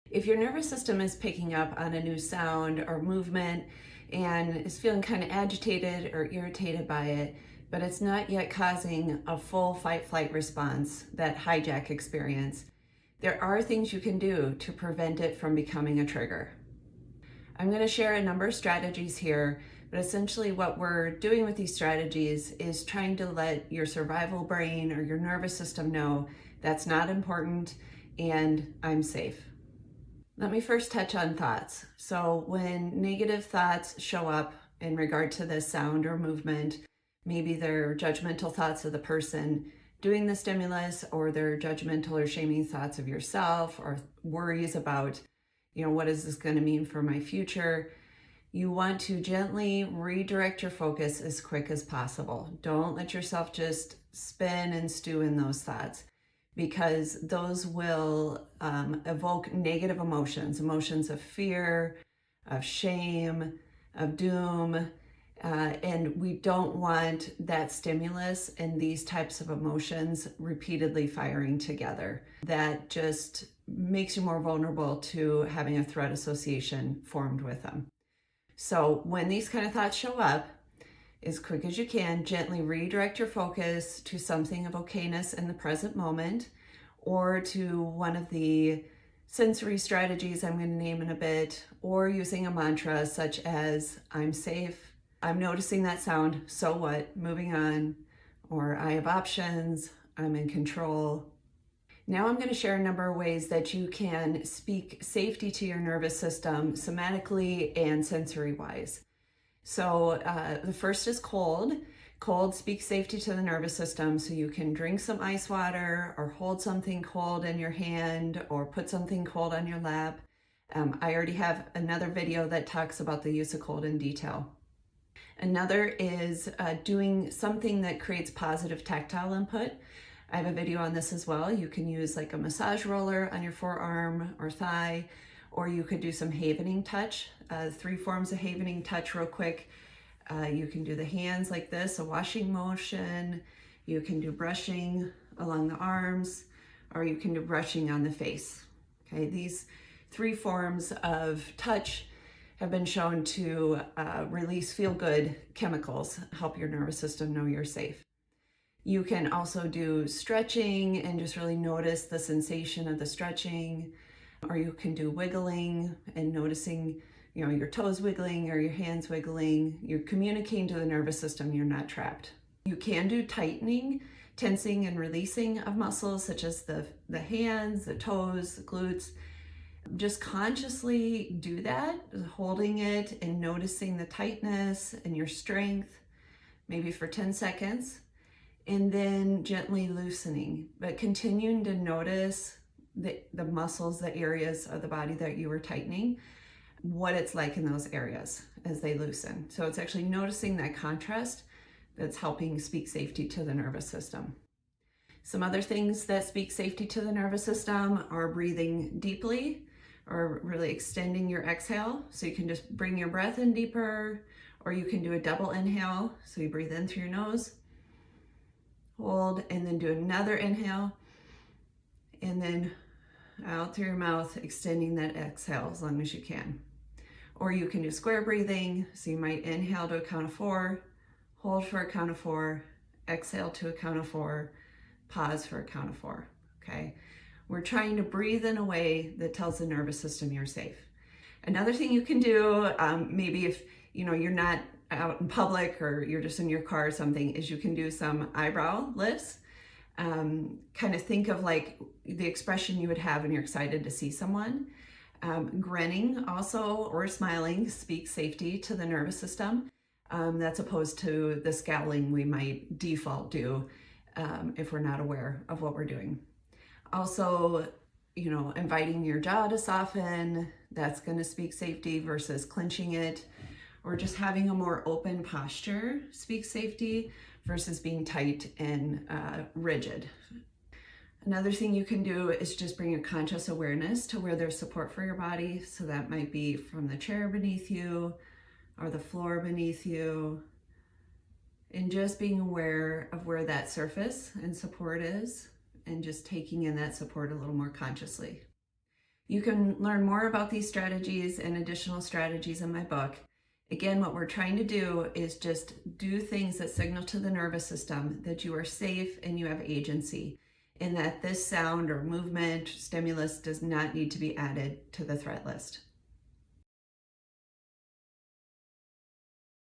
If your nervous system is picking up on a new sound or movement and is feeling kind of agitated or irritated by it, but it's not yet causing a full fight-flight response, that hijack experience, there are things you can do to prevent it from becoming a trigger. I'm going to share a number of strategies here, but essentially what we're doing with these strategies is trying to let your survival brain or your nervous system know that's not important and I'm safe. Let me first touch on thoughts. So when negative thoughts show up in regard to this sound or movement, maybe they're judgmental thoughts of the person doing the stimulus, or they're judgmental or shaming thoughts of yourself, or worries about, what is this going to mean for my future? You want to gently redirect your focus as quick as possible. Don't let yourself just spin and stew in those thoughts, because those will evoke negative emotions of fear, of shame, of doom, and we don't want that stimulus and these types of emotions repeatedly firing together. That just makes you more vulnerable to having a threat association formed with them. So when these kind of thoughts show up, as quick as you can, gently redirect your focus to something of okayness in the present moment, or to one of the sensory strategies I'm going to name in a bit, or using a mantra such as, I'm safe, I'm noticing that sound, so what, moving on, or I have options, I'm in control. Now I'm going to share a number of ways that you can speak safety to your nervous system somatically and sensory-wise. So the first is cold. Cold speaks safety to the nervous system, so you can drink some ice water or hold something cold in your hand or put something cold on your lap. I already have another video that talks about the use of cold in detail. Another is doing something that creates positive tactile input. I have a video on this as well. You can use like a massage roller on your forearm or thigh, or you could do some havening touch. 3 forms of havening touch real quick. You can do the hands like this, a washing motion. You can do brushing along the arms, or you can do brushing on the face. Okay, these 3 forms of touch have been shown to release feel-good chemicals, help your nervous system know you're safe. You can also do stretching and just really notice the sensation of the stretching, or you can do wiggling and noticing, your toes wiggling or your hands wiggling. You're communicating to the nervous system you're not trapped. You can do tightening, tensing and releasing of muscles such as the hands, the toes, the glutes. Just consciously do that, holding it and noticing the tightness and your strength, maybe for 10 seconds, and then gently loosening, but continuing to notice the muscles, the areas of the body that you were tightening, what it's like in those areas as they loosen. So it's actually noticing that contrast that's helping speak safety to the nervous system. Some other things that speak safety to the nervous system are breathing deeply, or really extending your exhale. So you can just bring your breath in deeper, or you can do a double inhale. So you breathe in through your nose, hold, and then do another inhale, and then out through your mouth, extending that exhale as long as you can. Or you can do square breathing. So you might inhale to a count of 4, hold for a count of 4, exhale to a count of 4, pause for a count of 4, okay? We're trying to breathe in a way that tells the nervous system you're safe. Another thing you can do, maybe if you're not out in public or you're just in your car or something, is you can do some eyebrow lifts. Kind of think of like the expression you would have when you're excited to see someone. Grinning also, or smiling, speaks safety to the nervous system. That's opposed to the scowling we might default do if we're not aware of what we're doing. Also, inviting your jaw to soften, that's going to speak safety versus clenching it, or just having a more open posture speaks safety versus being tight and rigid. Another thing you can do is just bring your conscious awareness to where there's support for your body. So that might be from the chair beneath you or the floor beneath you, and just being aware of where that surface and support is, and just taking in that support a little more consciously. You can learn more about these strategies and additional strategies in my book. Again, what we're trying to do is just do things that signal to the nervous system that you are safe and you have agency, and that this sound or movement, stimulus does not need to be added to the threat list.